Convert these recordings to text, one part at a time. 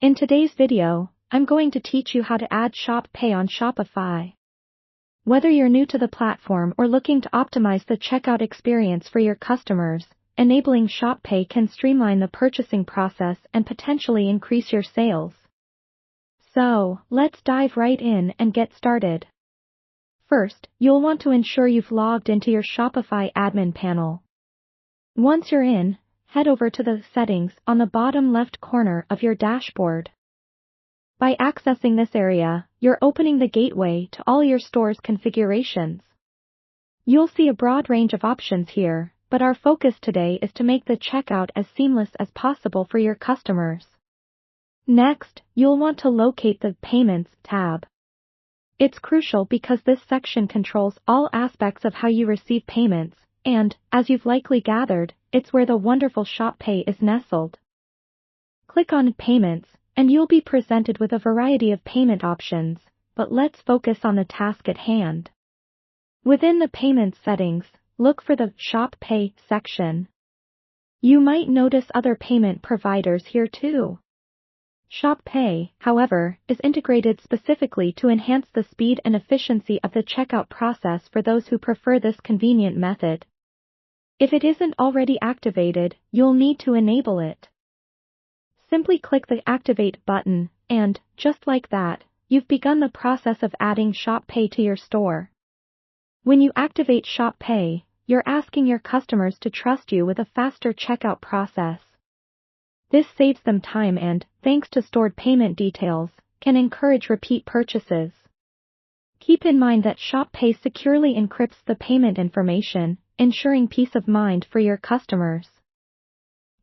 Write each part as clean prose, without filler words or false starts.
In today's video, I'm going to teach you how to add Shop Pay on Shopify. Whether you're new to the platform or looking to optimize the checkout experience for your customers, enabling Shop Pay can streamline the purchasing process and potentially increase your sales. So, let's dive right in and get started. First, you'll want to ensure you've logged into your Shopify admin panel. Once you're in, head over to the settings on the bottom left corner of your dashboard. By accessing this area, you're opening the gateway to all your store's configurations. You'll see a broad range of options here, but our focus today is to make the checkout as seamless as possible for your customers. Next, you'll want to locate the Payments tab. It's crucial because this section controls all aspects of how you receive payments, and, as you've likely gathered, it's where the wonderful Shop Pay is nestled. Click on Payments, and you'll be presented with a variety of payment options, but let's focus on the task at hand. Within the Payments settings, look for the Shop Pay section. You might notice other payment providers here too. Shop Pay, however, is integrated specifically to enhance the speed and efficiency of the checkout process for those who prefer this convenient method. If it isn't already activated, you'll need to enable it. Simply click the Activate button, and, just like that, you've begun the process of adding Shop Pay to your store. When you activate Shop Pay, you're asking your customers to trust you with a faster checkout process. This saves them time and, thanks to stored payment details, can encourage repeat purchases. Keep in mind that Shop Pay securely encrypts the payment information, ensuring peace of mind for your customers.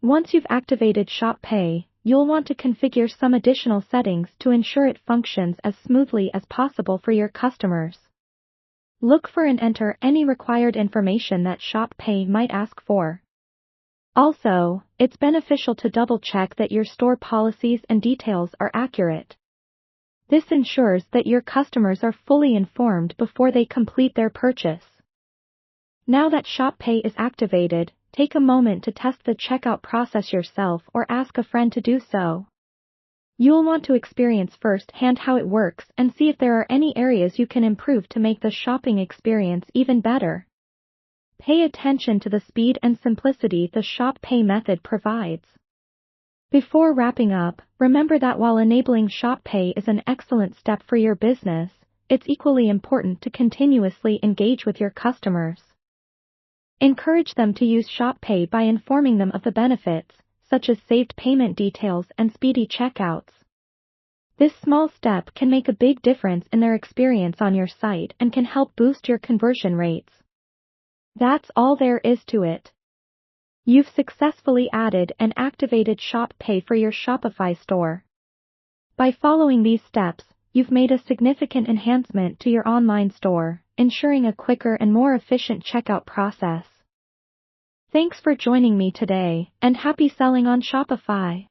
Once you've activated Shop Pay, you'll want to configure some additional settings to ensure it functions as smoothly as possible for your customers. Look for and enter any required information that Shop Pay might ask for. Also, it's beneficial to double-check that your store policies and details are accurate. This ensures that your customers are fully informed before they complete their purchase. Now that Shop Pay is activated, take a moment to test the checkout process yourself or ask a friend to do so. You'll want to experience firsthand how it works and see if there are any areas you can improve to make the shopping experience even better. Pay attention to the speed and simplicity the Shop Pay method provides. Before wrapping up, remember that while enabling Shop Pay is an excellent step for your business, it's equally important to continuously engage with your customers. Encourage them to use Shop Pay by informing them of the benefits, such as saved payment details and speedy checkouts. This small step can make a big difference in their experience on your site and can help boost your conversion rates. That's all there is to it. You've successfully added and activated Shop Pay for your Shopify store. By following these steps, you've made a significant enhancement to your online store, ensuring a quicker and more efficient checkout process. Thanks for joining me today, and happy selling on Shopify!